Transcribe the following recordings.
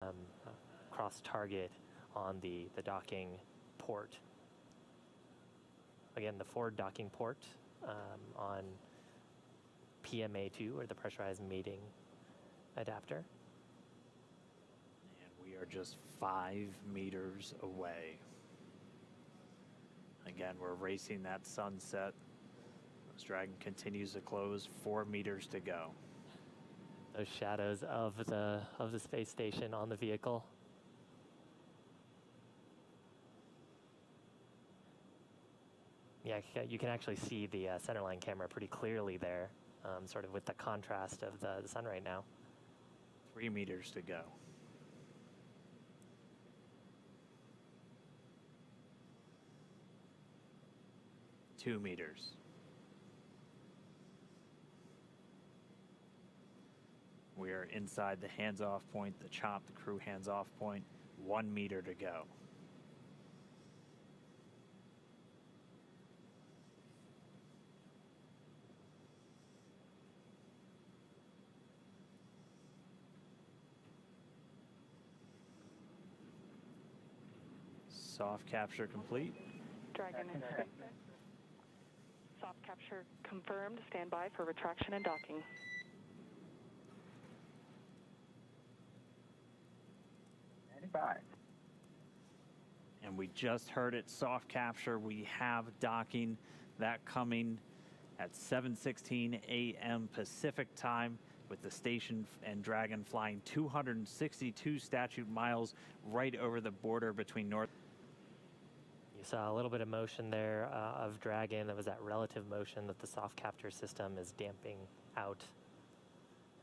um, cross target on the docking port. Again, the forward docking port on PMA2, or the pressurized mating adapter. And we are just 5 meters away. Again, we're racing that sunset. This Dragon continues to close, 4 meters to go. Those shadows of the space station on the vehicle. Yeah, you can actually see the centerline camera pretty clearly there, sort of with the contrast of the sun right now. 3 meters to go. Two meters. We are inside the hands-off point, the chop, the crew hands-off point. 1 meter to go. Soft capture complete. Dragon is soft capture confirmed. Stand by for retraction and docking. And we just heard it, soft capture. We have docking, that coming at 7:16 a.m. Pacific time, with the station and Dragon flying 262 statute miles right over the border between North. You saw a little bit of motion there of Dragon. That was that relative motion that the soft capture system is damping out.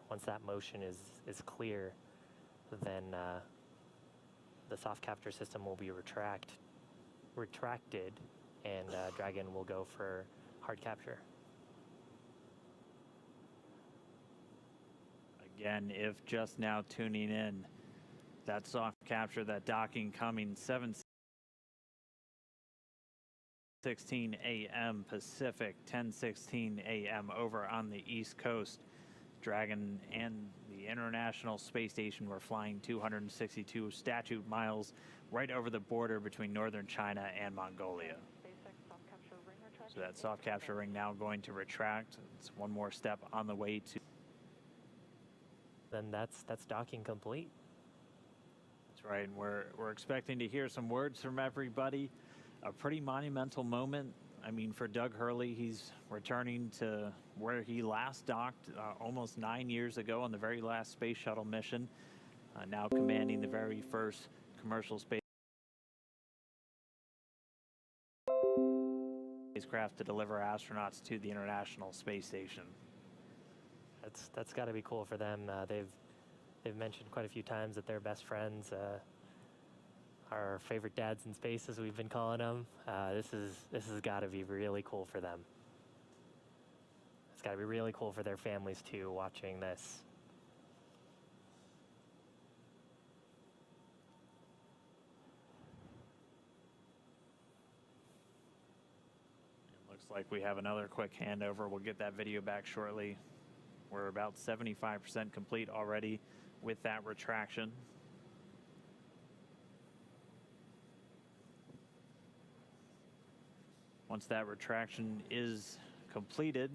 Once that motion is clear, then the soft capture system will be retracted, and Dragon will go for hard capture. Again, if just now tuning in, that soft capture, that docking coming 7:16 a.m. Pacific, 10:16 a.m. over on the East Coast. Dragon and the International Space Station were flying 262 statute miles right over the border between northern China and Mongolia. So that soft capture ring now going to retract. It's one more step on the way to. Then that's docking complete. That's right, and we're expecting to hear some words from everybody. A pretty monumental moment. I mean, for Doug Hurley, he's returning to where he last docked almost 9 years ago on the very last space shuttle mission, now commanding the very first commercial spacecraft to deliver astronauts to the International Space Station. That's got to be cool for them. They've mentioned quite a few times that they're best friends. Our favorite dads in space, as we've been calling them. This has got to be really cool for them. It's got to be really cool for their families too, watching this. It looks like we have another quick handover. We'll get that video back shortly. We're about 75% complete already with that retraction. Once that retraction is completed,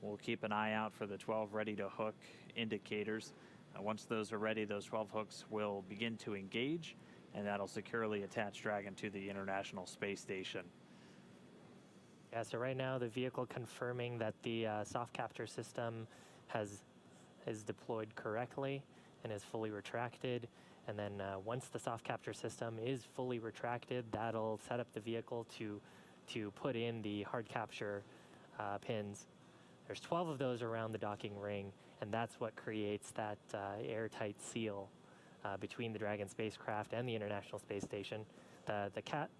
we'll keep an eye out for the 12 ready to hook indicators. Once those are ready, those 12 hooks will begin to engage, and that'll securely attach Dragon to the International Space Station. Yeah, so right now the vehicle confirming that the soft capture system is deployed correctly and is fully retracted. And then once the soft capture system is fully retracted, that'll set up the vehicle to put in the hard capture pins. There's 12 of those around the docking ring, and that's what creates that airtight seal between the Dragon spacecraft and the International Space Station.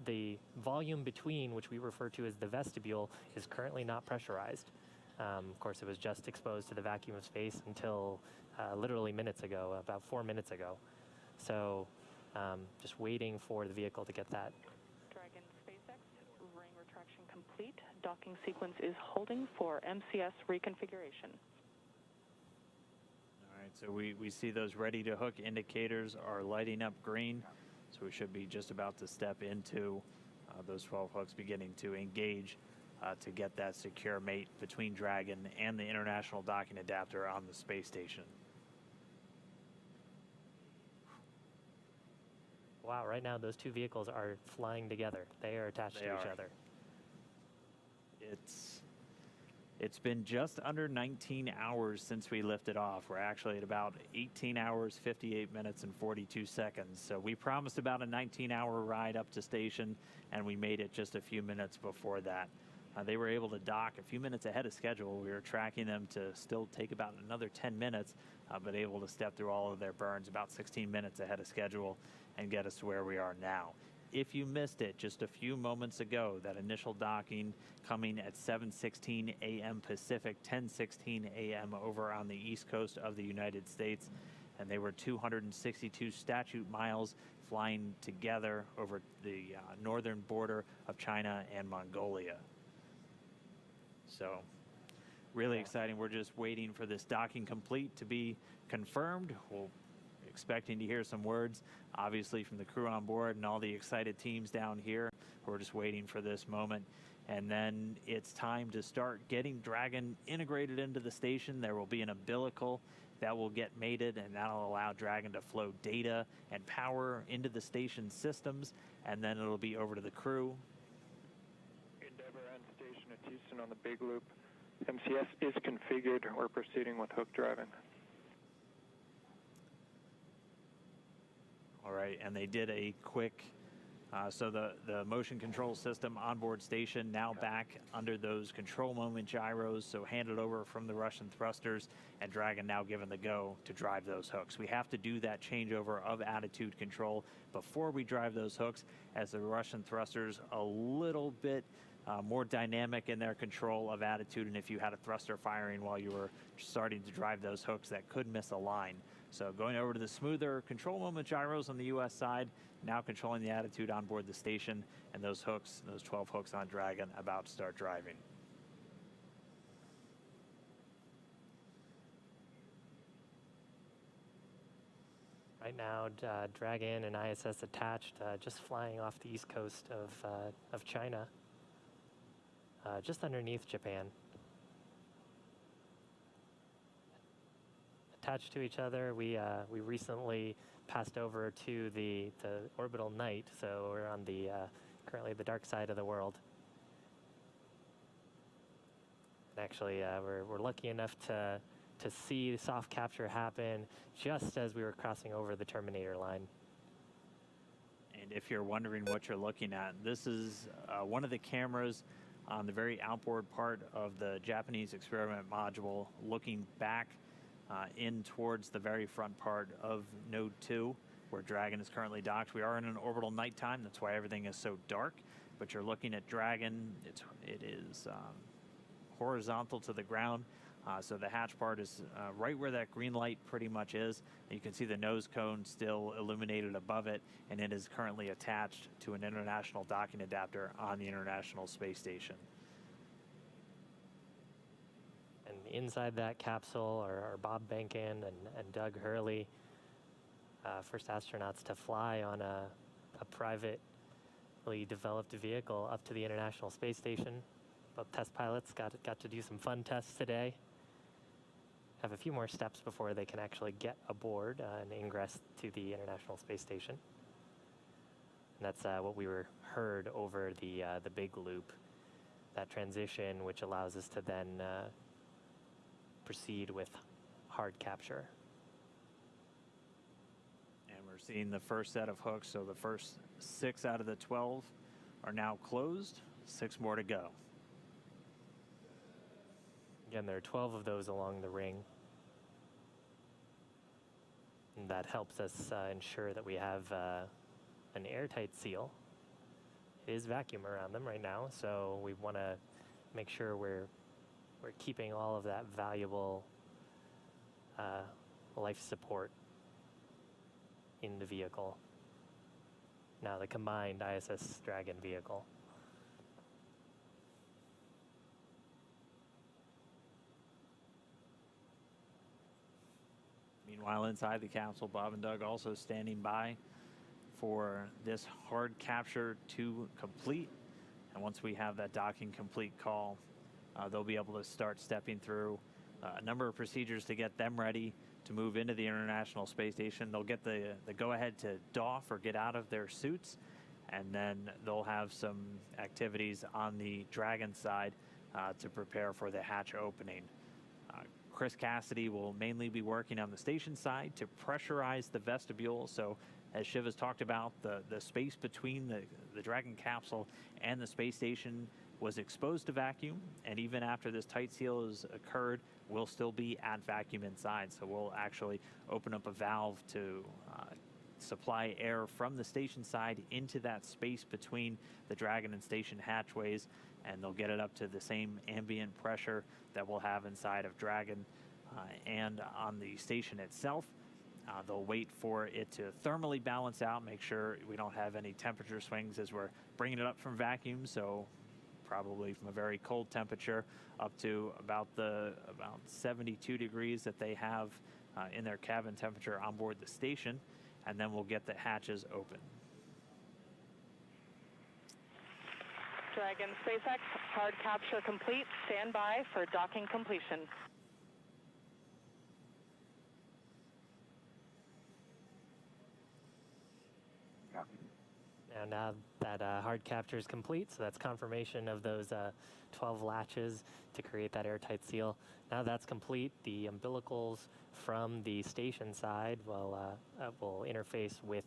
The volume between, which we refer to as the vestibule, is currently not pressurized. Of course, it was just exposed to the vacuum of space until literally minutes ago, about 4 minutes ago. So just waiting for the vehicle to get that. Dragon SpaceX, ring retraction complete. Docking sequence is holding for MCS reconfiguration. All right, right, so we see those ready to hook indicators are lighting up green. So we should be just about to step into those 12 hooks beginning to engage to get that secure mate between Dragon and the International Docking Adapter on the space station. Wow, right now those two vehicles are flying together. They are attached to each other. It's been just under 19 hours since we lifted off. We're actually at about 18 hours, 58 minutes, and 42 seconds. So we promised about a 19-hour ride up to station, and we made it just a few minutes before that. They were able to dock a few minutes ahead of schedule. We were tracking them to still take about another 10 minutes, but able to step through all of their burns about 16 minutes ahead of schedule and get us to where we are now. If you missed it just a few moments ago, that initial docking coming at 7:16 a.m. Pacific, 10:16 a.m. over on the east coast of the United States, and they were 262 statute miles flying together over the northern border of China and Mongolia. So really exciting. We're just waiting for this docking complete to be confirmed. We'll expecting to hear some words, obviously, from the crew on board and all the excited teams down here. We're just waiting for this moment. And then it's time to start getting Dragon integrated into the station. There will be an umbilical that will get mated, and that'll allow Dragon to flow data and power into the station systems, and then it'll be over to the crew. Endeavour and station at Houston on the big loop. MCS is configured. We're proceeding with hook driving. All right, and they did a quick, so the motion control system onboard station now back under those control moment gyros, so handed over from the Russian thrusters, and Dragon now given the go to drive those hooks. We have to do that changeover of attitude control before we drive those hooks, as the Russian thrusters a little bit more dynamic in their control of attitude, and if you had a thruster firing while you were starting to drive those hooks, that could miss a line. So going over to the smoother control moment gyros on the U.S. side, now controlling the attitude on board the station, and those hooks, those 12 hooks on Dragon, about to start driving. Right now, Dragon and ISS attached, just flying off the east coast of China, just underneath Japan. Attached to each other. We recently passed over to the orbital night, so we're on the currently the dark side of the world. And actually, we're lucky enough to see soft capture happen just as we were crossing over the Terminator line. And if you're wondering what you're looking at, this is one of the cameras on the very outboard part of the Japanese experiment module, looking back in towards the very front part of Node 2, where Dragon is currently docked. We are in an orbital nighttime, that's why everything is so dark, but you're looking at Dragon. It is horizontal to the ground, so the hatch part is right where that green light pretty much is. You can see the nose cone still illuminated above it, and it is currently attached to an international docking adapter on the International Space Station. Inside that capsule are Bob Behnken and Doug Hurley, first astronauts to fly on a privately developed vehicle up to the International Space Station. Both test pilots got to do some fun tests today. Have a few more steps before they can actually get aboard and ingress to the International Space Station. And that's what we heard over the big loop, that transition, which allows us to then proceed with hard capture. And we're seeing the first set of hooks, so the first 6 out of the 12 are now closed, 6 more to go. Again, there are 12 of those along the ring. And that helps us ensure that we have an airtight seal. It is vacuum around them right now, so we want to make sure we're keeping all of that valuable life support in the vehicle. Now the combined ISS Dragon vehicle. Meanwhile, inside the capsule, Bob and Doug also standing by for this hard capture to complete. And once we have that docking complete call, they'll be able to start stepping through a number of procedures to get them ready to move into the International Space Station. They'll get the go-ahead to doff or get out of their suits, and then they'll have some activities on the Dragon side to prepare for the hatch opening. Chris Cassidy will mainly be working on the station side to pressurize the vestibule. So as Shiv has talked about, the space between the Dragon capsule and the space station was exposed to vacuum, and even after this tight seal has occurred, we'll still be at vacuum inside. So we'll actually open up a valve to supply air from the station side into that space between the Dragon and station hatchways, and they'll get it up to the same ambient pressure that we'll have inside of Dragon and on the station itself. They'll wait for it to thermally balance out, make sure we don't have any temperature swings as we're bringing it up from vacuum. So probably from a very cold temperature up to about 72 degrees that they have in their cabin temperature on board the station, and then we'll get the hatches open. Dragon SpaceX, hard capture complete. Stand by for docking completion. Now that hard capture is complete, so that's confirmation of those 12 latches to create that airtight seal. Now that's complete, the umbilicals from the station side will interface with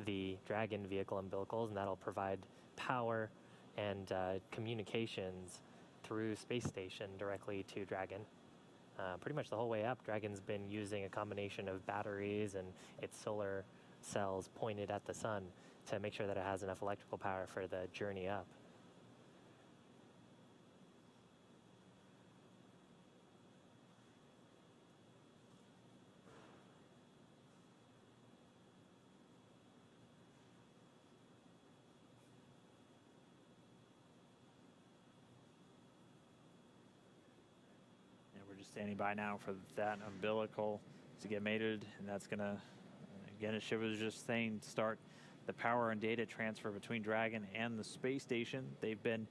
the Dragon vehicle umbilicals, and that'll provide power and communications through space station directly to Dragon. Pretty much the whole way up, Dragon's been using a combination of batteries and its solar cells pointed at the sun to make sure that it has enough electrical power for the journey up. And we're just standing by now for that umbilical to get mated, and that's going to, again, as Shiv was just saying, start the power and data transfer between Dragon and the space station. They've been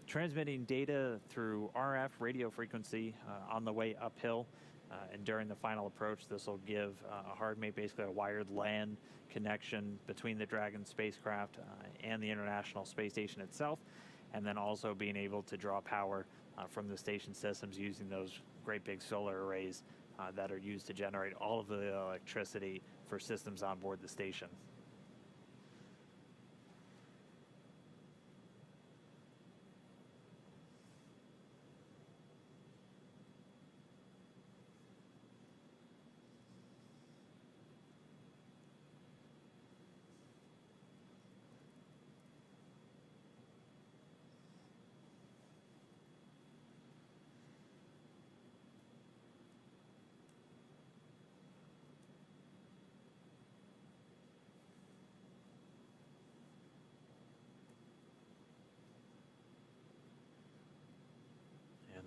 transmitting data through RF radio frequency on the way uphill, and during the final approach, this will give a hard mate, basically a wired LAN connection between the Dragon spacecraft and the International Space Station itself, and then also being able to draw power from the station systems using those great big solar arrays that are used to generate all of the electricity for systems on board the station.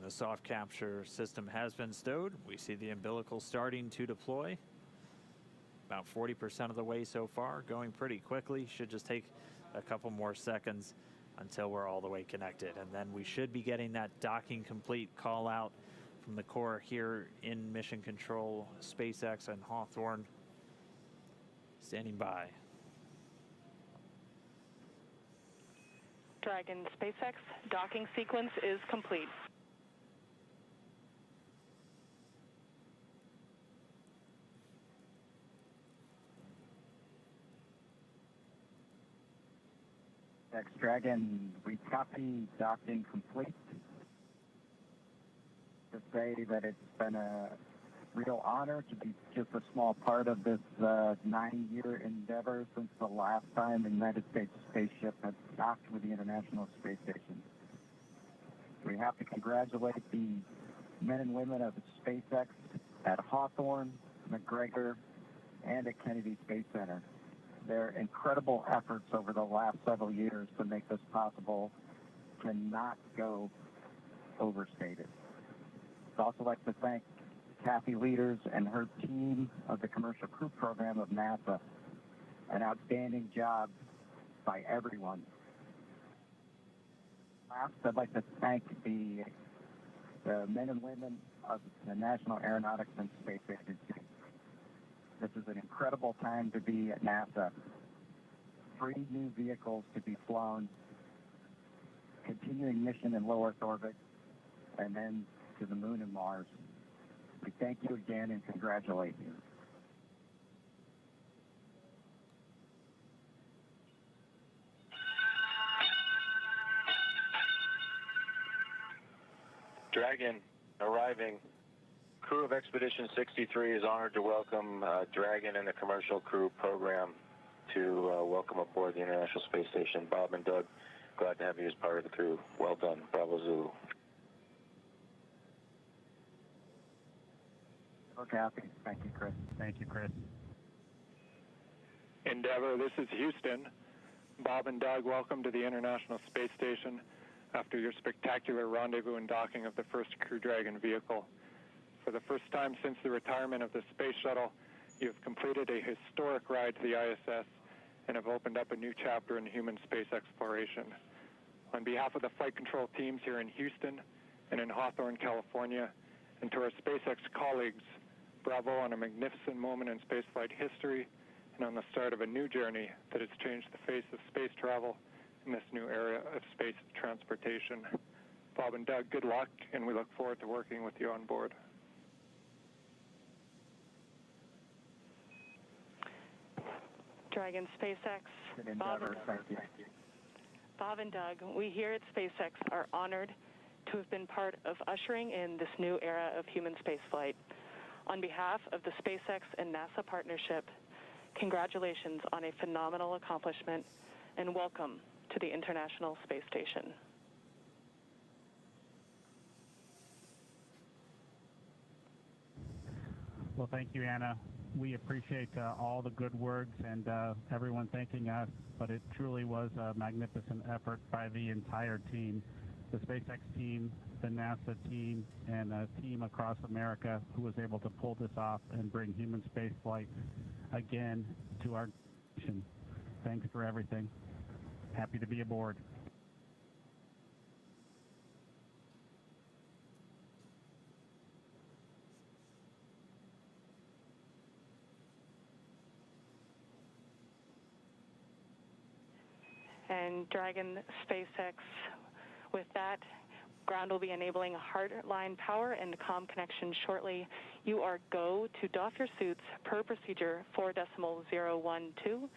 The soft capture system has been stowed. We see the umbilical starting to deploy. About 40% of the way so far, going pretty quickly. Should just take a couple more seconds until we're all the way connected. And then we should be getting that docking complete call out from the core here in Mission Control, SpaceX and Hawthorne. Standing by. Dragon SpaceX, docking sequence is complete. Dragon, we copy docking complete. To say that it's been a real honor to be just a small part of this 9-year endeavor since the last time the United States spaceship had docked with the International Space Station. We have to congratulate the men and women of SpaceX at Hawthorne, McGregor, and at Kennedy Space Center. Their incredible efforts over the last several years to make this possible cannot go overstated. I'd also like to thank Kathy Leaders and her team of the Commercial Crew Program of NASA. An outstanding job by everyone. Last, I'd like to thank the men and women of the National Aeronautics and Space Agency. This is an incredible time to be at NASA. 3 new vehicles to be flown, continuing mission in low Earth orbit, and then to the moon and Mars. We thank you again and congratulate you. Dragon arriving. Crew of Expedition 63 is honored to welcome Dragon and the Commercial Crew Program to welcome aboard the International Space Station. Bob and Doug, glad to have you as part of the crew. Well done. Bravo Zulu. We're happy. Thank you, Chris. Thank you, Chris. Endeavour, this is Houston. Bob and Doug, welcome to the International Space Station after your spectacular rendezvous and docking of the first Crew Dragon vehicle. For the first time since the retirement of the Space Shuttle, you have completed a historic ride to the ISS and have opened up a new chapter in human space exploration. On behalf of the flight control teams here in Houston and in Hawthorne, California, and to our SpaceX colleagues, bravo on a magnificent moment in spaceflight history and on the start of a new journey that has changed the face of space travel in this new era of space transportation. Bob and Doug, good luck, and we look forward to working with you on board. Dragon SpaceX, Good endeavor. Thank you. Bob and Doug, we here at SpaceX are honored to have been part of ushering in this new era of human spaceflight. On behalf of the SpaceX and NASA partnership, congratulations on a phenomenal accomplishment and welcome to the International Space Station. Well, thank you, Anna. We appreciate all the good words and everyone thanking us, but it truly was a magnificent effort by the entire team, the SpaceX team, the NASA team, and a team across America who was able to pull this off and bring human spaceflight again to our nation. Thanks for everything. Happy to be aboard. And Dragon SpaceX, with that, ground will be enabling hardline power and comm connection shortly. You are go to doff your suits per procedure 4.012.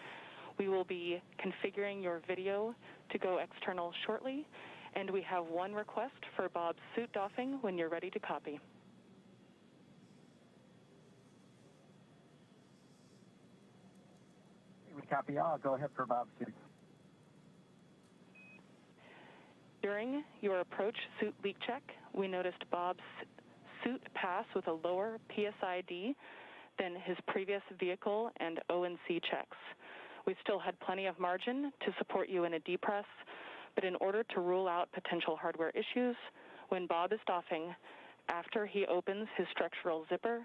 We will be configuring your video to go external shortly, and we have one request for Bob's suit doffing when you're ready to copy. We copy all. Go ahead for Bob's suit. During your approach suit leak check, we noticed Bob's suit pass with a lower PSID than his previous vehicle and O&C checks. We still had plenty of margin to support you in a depress, but in order to rule out potential hardware issues, when Bob is doffing, after he opens his structural zipper,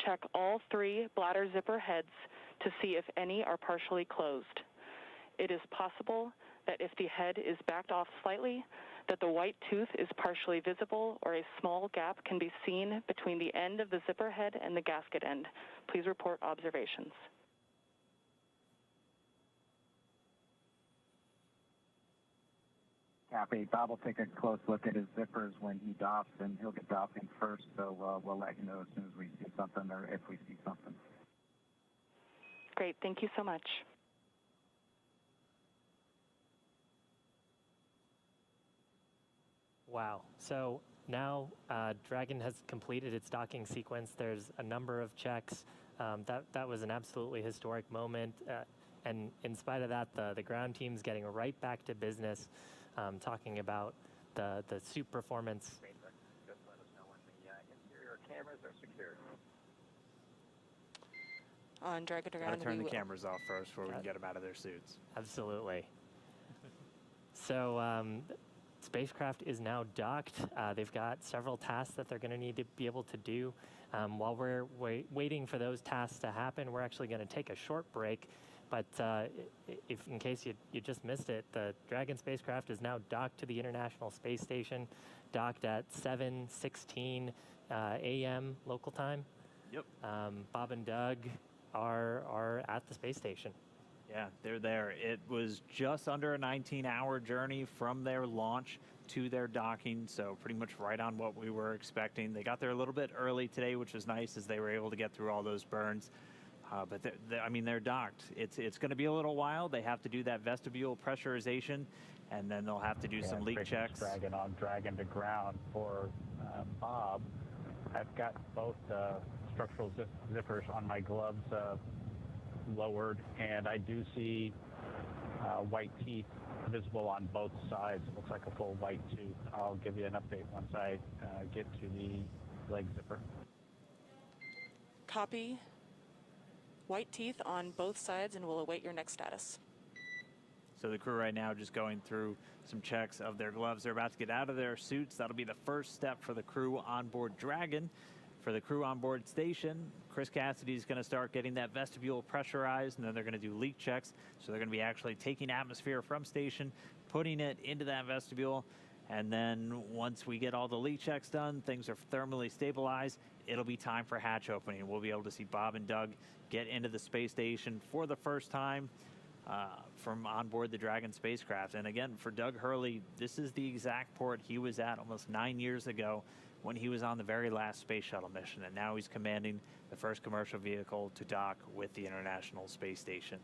check all 3 bladder zipper heads to see if any are partially closed. It is possible that if the head is backed off slightly, that the white tooth is partially visible or a small gap can be seen between the end of the zipper head and the gasket end. Please report observations. Copy. Bob will take a close look at his zippers when he doffs, and he'll get doffing first, so we'll let you know as soon as we see something or if we see something. Great. Thank you so much. Wow. So now Dragon has completed its docking sequence. There's a number of checks. That was an absolutely historic moment. And in spite of that, the ground team's getting right back to business, talking about the suit performance. Just let us know when the interior cameras are secured. On Dragon to ground, Gotta turn the cameras off first before we can get them out of their suits. Absolutely. So spacecraft is now docked. They've got several tasks that they're going to need to be able to do. While we're waiting for those tasks to happen, we're actually going to take a short break. But if, in case you just missed it, the Dragon spacecraft is now docked to the International Space Station, docked at 7:16 a.m. local time. Yep. Bob and Doug are at the space station. Yeah, they're there. It was just under a 19-hour journey from their launch to their docking, so pretty much right on what we were expecting. They got there a little bit early today, which was nice, as they were able to get through all those burns. But they're docked. It's going to be a little while. They have to do that vestibule pressurization, and then they'll have to do some leak checks. Dragon on Dragon to ground for Bob. I've got both structural zippers on my gloves lowered, and I do see white teeth visible on both sides. It looks like a full white tooth. I'll give you an update once I get to the leg zipper. Copy. White teeth on both sides, and we'll await your next status. So the crew right now just going through some checks of their gloves. They're about to get out of their suits. That'll be the first step for the crew on board Dragon. For the crew on board station, Chris Cassidy's going to start getting that vestibule pressurized, and then they're going to do leak checks. So they're going to be actually taking atmosphere from station, putting it into that vestibule, and then once we get all the leak checks done, things are thermally stabilized, it'll be time for hatch opening. We'll be able to see Bob and Doug get into the space station for the first time from on board the Dragon spacecraft. And again, for Doug Hurley, this is the exact port he was at almost 9 years ago when he was on the very last space shuttle mission, and now he's commanding the first commercial vehicle to dock with the International Space Station.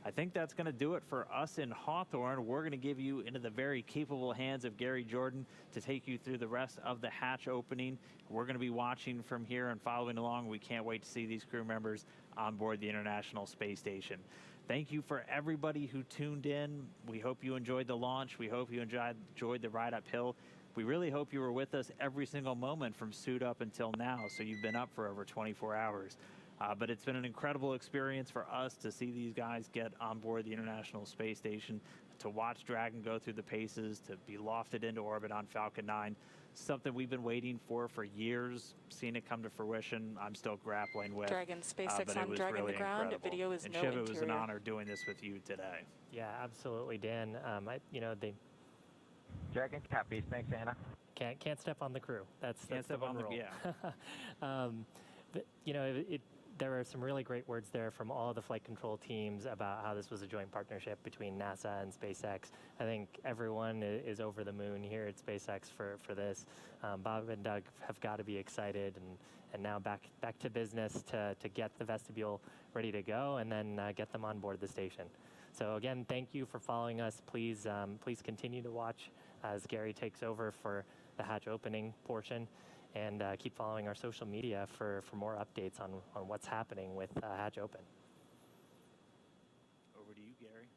I think that's going to do it for us in Hawthorne. We're going to give you into the very capable hands of Gary Jordan to take you through the rest of the hatch opening. We're going to be watching from here and following along. We can't wait to see these crew members on board the International Space Station. Thank you for everybody who tuned in. We hope you enjoyed the launch. We hope you enjoyed the ride uphill. We really hope you were with us every single moment from suit up until now, so you've been up for over 24 hours. But it's been an incredible experience for us to see these guys get on board the International Space Station, to watch Dragon go through the paces, to be lofted into orbit on Falcon 9. Something we've been waiting for years, seeing it come to fruition. I'm still grappling with. Dragon, SpaceX but on it was Dragon really to ground. incredible. Video is and no Shiv, interior. it was an honor doing this with you today. Yeah, absolutely, Dan. They Dragon copies. Thanks, Anna. can't step on the crew. That's Can't the step on one the- rule. yeah. There were some really great words there from all the flight control teams about how this was a joint partnership between NASA and SpaceX. I think everyone is over the moon here at SpaceX for this. Bob and Doug have got to be excited, and now back to business to get the vestibule ready to go, and then get them on board the station. So again, thank you for following us. Please continue to watch as Gary takes over for the hatch opening portion. And keep following our social media for more updates on what's happening with Hatch Open. Over to you, Gary.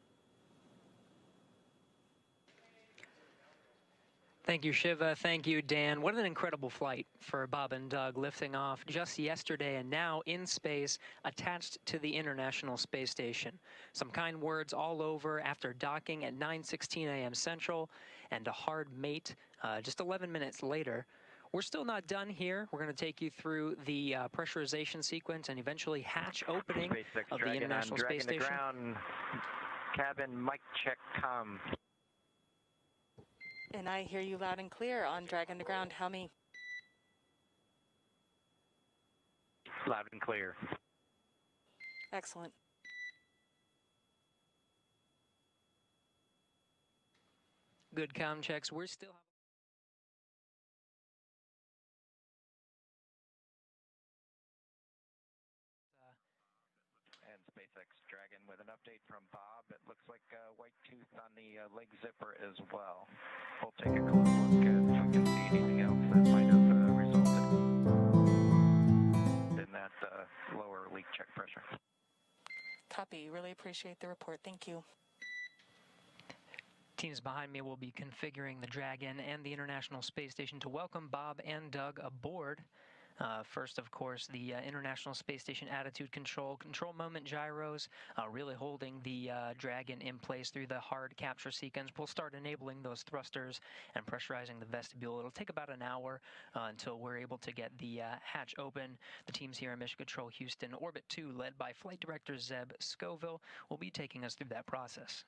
Thank you, Shiva. Thank you, Dan. What an incredible flight for Bob and Doug, lifting off just yesterday and now in space, attached to the International Space Station. Some kind words all over after docking at 9:16 a.m. Central, and a hard mate just 11 minutes later. We're still not done here. We're going to take you through the pressurization sequence and eventually hatch opening SpaceX of the Dragon International on Space Dragon to Station. ground. Cabin mic check, com. And I hear you loud and clear on Dragon to ground. How me? Loud and clear. Excellent. Good comm checks. We're still... And SpaceX Dragon with an update from Bob. It looks like a white tooth on the leg zipper as well. We'll take a close look if we can see anything else that might have resulted in that lower leak check pressure. Copy. Really appreciate the report. Thank you. Teams behind me will be configuring the Dragon and the International Space Station to welcome Bob and Doug aboard. First, of course, the International Space Station attitude control moment gyros, really holding the Dragon in place through the hard capture sequence. We'll start enabling those thrusters and pressurizing the vestibule. It'll take about an hour until we're able to get the hatch open. The teams here in Mission Control Houston Orbit 2, led by Flight Director Zeb Scoville, will be taking us through that process.